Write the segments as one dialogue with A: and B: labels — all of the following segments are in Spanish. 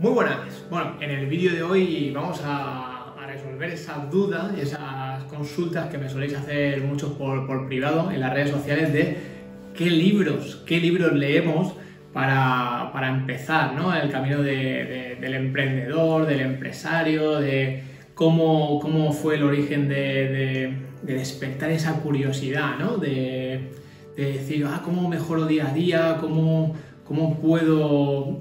A: Muy buenas. Bueno, en el vídeo de hoy vamos a resolver esas dudas, esas consultas que me soléis hacer muchos por privado en las redes sociales de qué libros leemos para empezar, ¿no? El camino del emprendedor, del empresario, de cómo fue el origen de despertar esa curiosidad, ¿no? De decir, cómo mejoro día a día, cómo puedo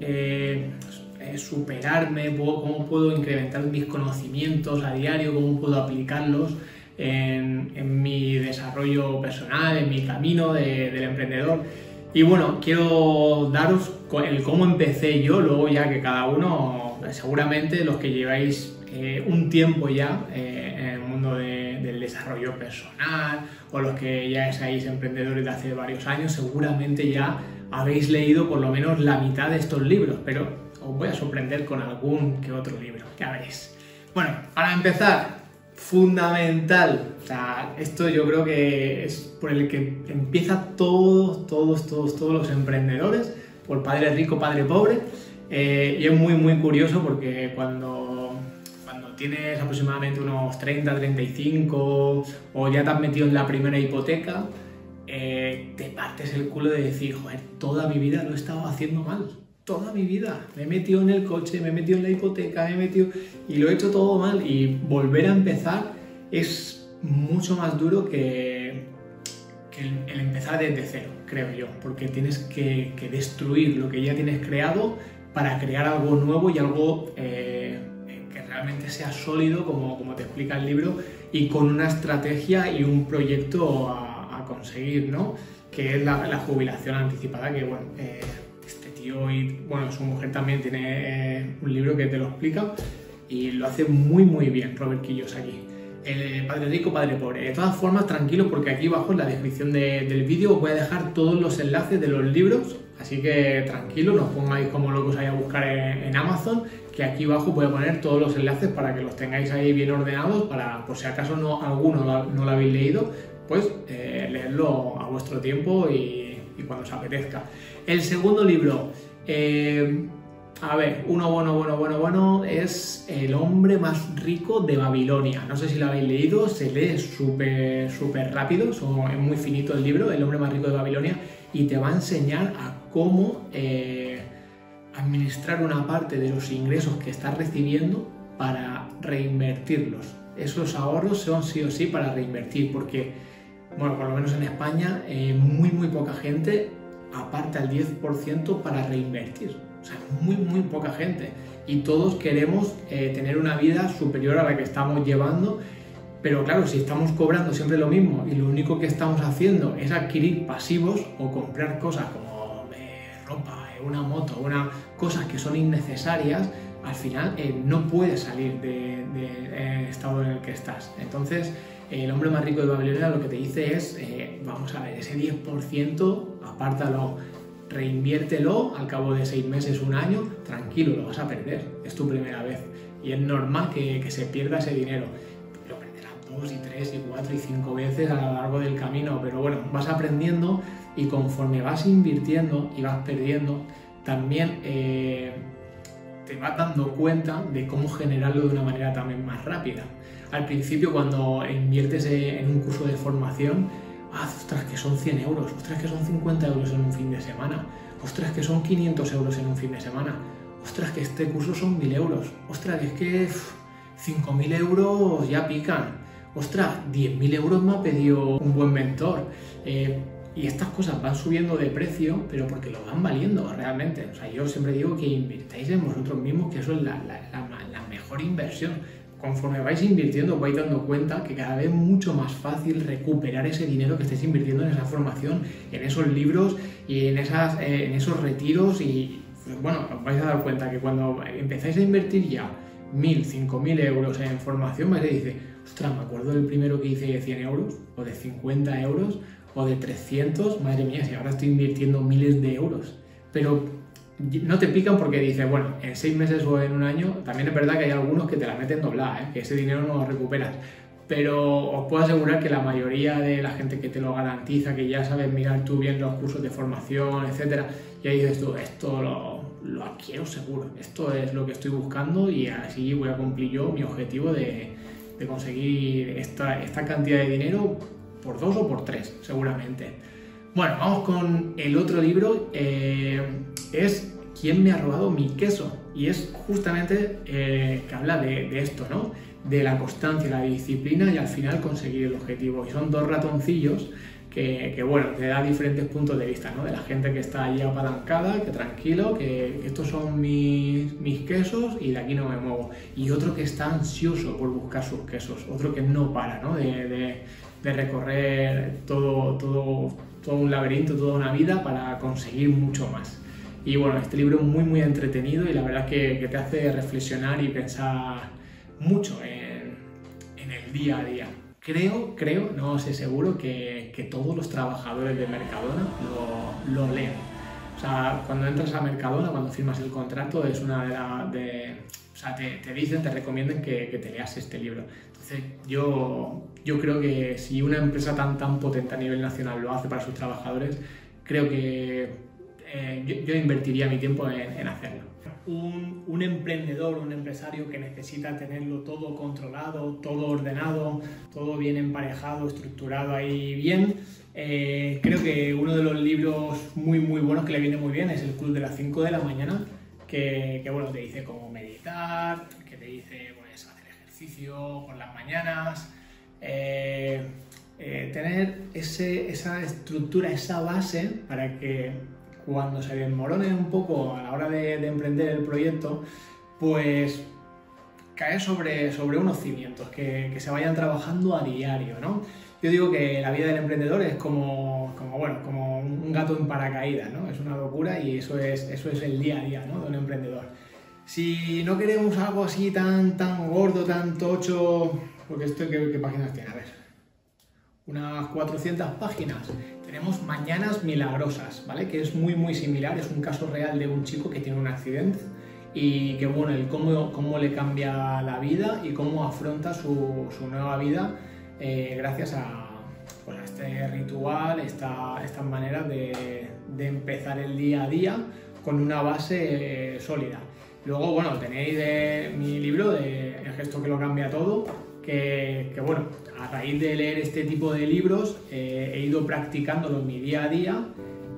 A: superarme, cómo puedo incrementar mis conocimientos a diario, cómo puedo aplicarlos en mi desarrollo personal, en mi camino del emprendedor. Y bueno, quiero daros el cómo empecé yo, luego ya que cada uno, seguramente los que lleváis un tiempo ya en el mundo del desarrollo personal o los que ya seáis emprendedores de hace varios años, seguramente ya habéis leído por lo menos la mitad de estos libros, pero os voy a sorprender con algún que otro libro, ya veréis. Bueno, para empezar, fundamental, o sea, esto yo creo que es por el que empieza todos los emprendedores, por Padre Rico, Padre Pobre, y es muy curioso porque cuando tienes aproximadamente unos 30, 35 o ya te has metido en la primera hipoteca, te partes el culo de decir, joder, toda mi vida lo he estado haciendo mal. Toda mi vida me he metido en el coche, me he metido en la hipoteca, y lo he hecho todo mal, y volver a empezar es mucho más duro que el empezar desde cero, creo yo, porque tienes que destruir lo que ya tienes creado para crear algo nuevo y algo que realmente sea sólido, como te explica el libro, y con una estrategia y un proyecto a conseguir, ¿no? Que es la jubilación anticipada, que bueno, y bueno, su mujer también tiene un libro que te lo explica y lo hace muy bien Robert Kiyosaki. Padre Rico, Padre Pobre. De todas formas, tranquilos, porque aquí abajo en la descripción del vídeo os voy a dejar todos los enlaces de los libros, así que tranquilos, no os pongáis como locos ahí a buscar en Amazon, que aquí abajo voy a poner todos los enlaces para que los tengáis ahí bien ordenados, para por si acaso alguno no lo habéis leído, pues leerlo a vuestro tiempo y cuando os apetezca. El segundo libro, uno bueno, es El hombre más rico de Babilonia. No sé si lo habéis leído, se lee súper rápido, es muy finito el libro, El hombre más rico de Babilonia, y te va a enseñar a cómo administrar una parte de los ingresos que estás recibiendo para reinvertirlos. Esos ahorros son sí o sí para reinvertir, porque, bueno, por lo menos en España, muy poca gente aparta el 10% para reinvertir. O sea, muy poca gente. Y todos queremos tener una vida superior a la que estamos llevando, pero claro, si estamos cobrando siempre lo mismo y lo único que estamos haciendo es adquirir pasivos o comprar cosas como ropa, una moto, cosas que son innecesarias, al final no puedes salir del estado en el que estás. Entonces, El hombre más rico de Babilonia lo que te dice es, vamos a ver, ese 10%, apártalo, reinviértelo, al cabo de 6 meses, un año, tranquilo, lo vas a perder, es tu primera vez. Y es normal que se pierda ese dinero. Lo perderás 2 y 3 y 4 y 5 veces a lo largo del camino, pero bueno, vas aprendiendo y conforme vas invirtiendo y vas perdiendo, también te vas dando cuenta de cómo generarlo de una manera también más rápida. Al principio, cuando inviertes en un curso de formación, ostras, que son 100 euros, ostras, que son 50 euros en un fin de semana, ostras, que son 500 euros en un fin de semana, ostras, que este curso son 1000 euros, ostras, es que 5000 euros ya pican, ostras, 10.000 euros me ha pedido un buen mentor. Y estas cosas van subiendo de precio, pero porque lo van valiendo realmente. O sea, yo siempre digo que invirtáis en vosotros mismos, que eso es la mejor inversión. Conforme vais invirtiendo, os vais dando cuenta que cada vez es mucho más fácil recuperar ese dinero que estáis invirtiendo en esa formación, en esos libros y en esos retiros. Y bueno, os vais a dar cuenta que cuando empezáis a invertir ya 1.000, 5.000 euros en formación, vais a decir, ostras, me acuerdo del primero que hice de 100 euros, o de 50 euros, o de 300, madre mía, si ahora estoy invirtiendo miles de euros. Pero no te pican porque dices, bueno, en 6 meses o en un año, también es verdad que hay algunos que te la meten doblada, que ese dinero no lo recuperas. Pero os puedo asegurar que la mayoría de la gente que te lo garantiza, que ya sabes mirar tú bien los cursos de formación, etcétera, y ahí dices tú, esto lo adquiero seguro. Esto es lo que estoy buscando y así voy a cumplir yo mi objetivo de conseguir esta cantidad de dinero por 2 o por 3, seguramente. Bueno, vamos con el otro libro, es ¿Quién me ha robado mi queso? Y es justamente que habla de esto, ¿no? De la constancia, la disciplina y al final conseguir el objetivo. Y son 2 ratoncillos que bueno, te da diferentes puntos de vista, ¿no? De la gente que está allí apalancada, que tranquilo, que estos son mis quesos y de aquí no me muevo. Y otro que está ansioso por buscar sus quesos, otro que no para, ¿no? De recorrer todo un laberinto, toda una vida para conseguir mucho más. Y bueno, este libro es muy entretenido y la verdad que te hace reflexionar y pensar mucho en el día a día. Creo, no sé seguro, que todos los trabajadores de Mercadona lo leen. O sea, cuando entras a Mercadona, cuando firmas el contrato, es una o sea, te dicen, te recomiendan que te leas este libro. Entonces, yo creo que si una empresa tan potente a nivel nacional lo hace para sus trabajadores, creo que yo invertiría mi tiempo en hacerlo. Un emprendedor, un empresario que necesita tenerlo todo controlado, todo ordenado, todo bien emparejado, estructurado ahí bien. Creo que uno de los libros muy buenos que le viene muy bien es El Club de las 5 de la mañana, que bueno, te dice cómo meditar, que te dice pues, hacer ejercicio por las mañanas, tener esa estructura, esa base para que cuando se desmorone un poco a la hora de emprender el proyecto, pues caer sobre unos cimientos que se vayan trabajando a diario, ¿no? Yo digo que la vida del emprendedor es como un gato en paracaídas, ¿no? Es una locura y eso es el día a día, ¿no? De un emprendedor. Si no queremos algo así tan gordo, tan tocho, porque esto ¿qué páginas tiene? A ver, unas 400 páginas. Tenemos Mañanas Milagrosas, ¿vale? Que es muy similar, es un caso real de un chico que tiene un accidente y que, bueno, el cómo le cambia la vida y cómo afronta su nueva vida gracias a este ritual, estas maneras de empezar el día a día con una base sólida. Luego, bueno, tenéis mi libro de El gesto que lo cambia todo, que bueno, a raíz de leer este tipo de libros he ido practicándolo en mi día a día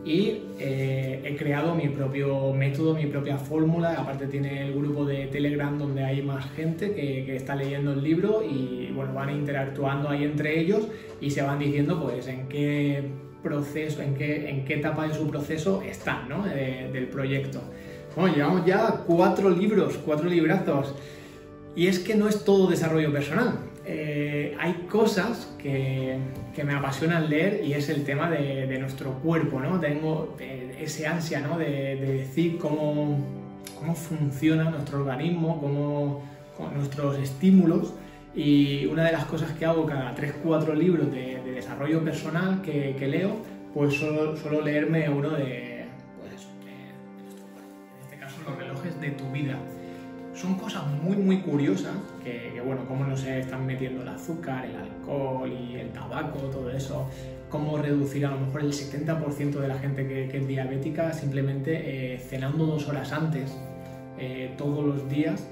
A: y he creado mi propio método, mi propia fórmula. Aparte tiene el grupo de Telegram donde hay más gente que está leyendo el libro y bueno, van interactuando ahí entre ellos y se van diciendo pues en qué proceso, en qué etapa de su proceso están, ¿no? Del proyecto. Bueno, llevamos ya 4 libros, 4 librazos. Y es que no es todo desarrollo personal. Hay cosas que me apasionan leer y es el tema de nuestro cuerpo, ¿no? Tengo ese ansia, ¿no? de decir cómo funciona nuestro organismo, con nuestros estímulos. Y una de las cosas que hago cada 3-4 libros de desarrollo personal que leo, pues suelo leerme uno de nuestro cuerpo. En este caso, los relojes de tu vida. Son cosas muy curiosas que bueno, cómo nos están metiendo el azúcar, el alcohol y el tabaco, todo eso, cómo reducir a lo mejor el 70% de la gente que es diabética simplemente cenando 2 horas antes, todos los días,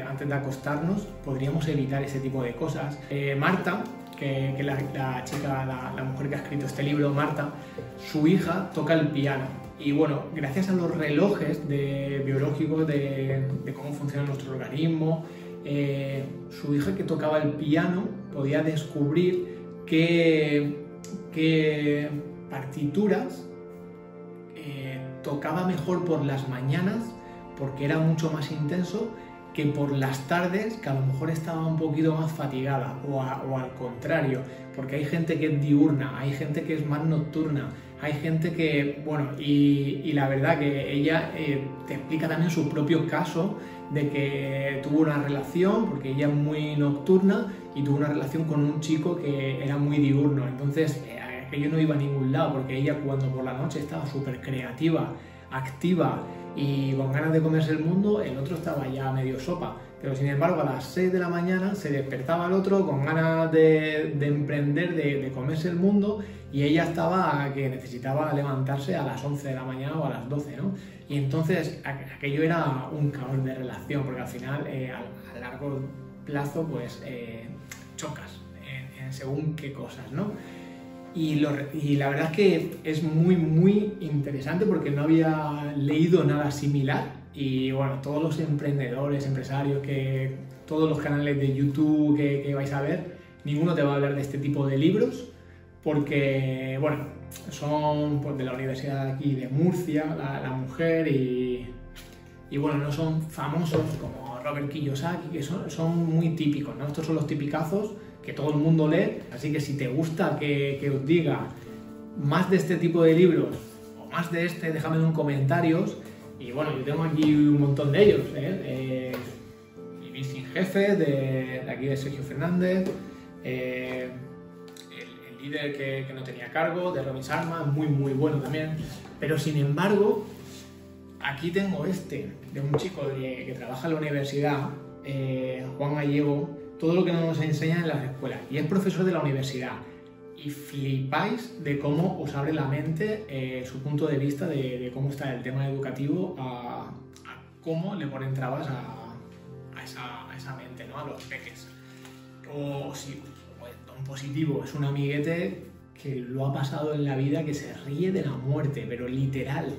A: antes de acostarnos, podríamos evitar ese tipo de cosas. Marta, que la chica, la mujer que ha escrito este libro, Marta, su hija toca el piano. Y bueno, gracias a los relojes biológicos de cómo funciona nuestro organismo, su hija que tocaba el piano podía descubrir qué partituras tocaba mejor por las mañanas porque era mucho más intenso que por las tardes, que a lo mejor estaba un poquito más fatigada, o al contrario, porque hay gente que es diurna, hay gente que es más nocturna, hay gente que, bueno, y la verdad que ella te explica también su propio caso de que tuvo una relación, porque ella es muy nocturna, y tuvo una relación con un chico que era muy diurno, entonces aquello no iba a ningún lado, porque ella cuando por la noche estaba súper creativa, activa, y con ganas de comerse el mundo, el otro estaba ya medio sopa. Pero sin embargo, a las 6 de la mañana se despertaba el otro con ganas de emprender, de comerse el mundo, y ella estaba que necesitaba levantarse a las 11 de la mañana o a las 12, ¿no? Y entonces aquello era un caos de relación, porque al final, a largo plazo, pues chocas en según qué cosas, ¿no? Y la verdad es que es muy, muy interesante porque no había leído nada similar. Y bueno, todos los emprendedores, empresarios, todos los canales de YouTube que vais a ver, ninguno te va a hablar de este tipo de libros porque, bueno, son pues, de la Universidad de aquí de Murcia, la mujer, y bueno, no son famosos como Robert Kiyosaki, que son muy típicos, ¿no? Estos son los tipicazos que todo el mundo lee, así que si te gusta que os diga más de este tipo de libros o más de este, déjame en comentarios. Y bueno, yo tengo aquí un montón de ellos, Vivir sin jefe, de aquí de Sergio Fernández, el líder que no tenía cargo, de Robin Sharma, muy muy bueno también. Pero sin embargo, aquí tengo de un chico que trabaja en la universidad, Juan Gallego, todo lo que nos enseñan en las escuelas, y es profesor de la universidad. Y flipáis de cómo os abre la mente su punto de vista de cómo está el tema educativo, a cómo le ponen trabas a esa mente, ¿no? A los peques. O si Don Positivo es un amiguete que lo ha pasado en la vida, que se ríe de la muerte, pero literal,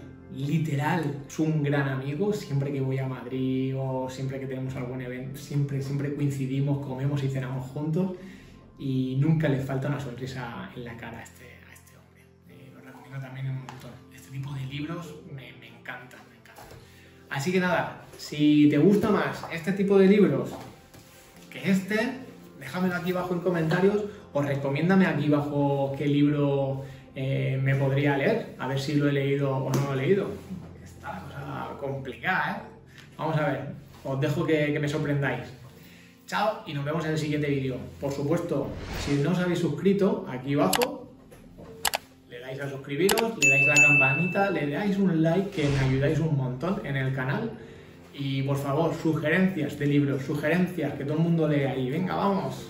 A: es un gran amigo. Siempre que voy a Madrid o siempre que tenemos algún evento, siempre coincidimos, comemos y cenamos juntos. Y nunca le falta una sonrisa en la cara a este hombre. Lo recomiendo también un montón. Este tipo de libros me encantan. Así que nada, si te gusta más este tipo de libros que déjamelo aquí abajo en comentarios, o recomiéndame aquí abajo qué libro me podría leer, a ver si lo he leído o no lo he leído. Está la cosa complicada, ¿eh? Vamos a ver, os dejo que me sorprendáis. Chao, y nos vemos en el siguiente vídeo. Por supuesto, si no os habéis suscrito, aquí abajo le dais a suscribiros, le dais a la campanita, le dais un like, que me ayudáis un montón en el canal. Y por favor, sugerencias de libros, sugerencias, que todo el mundo lea ahí. Venga, vamos.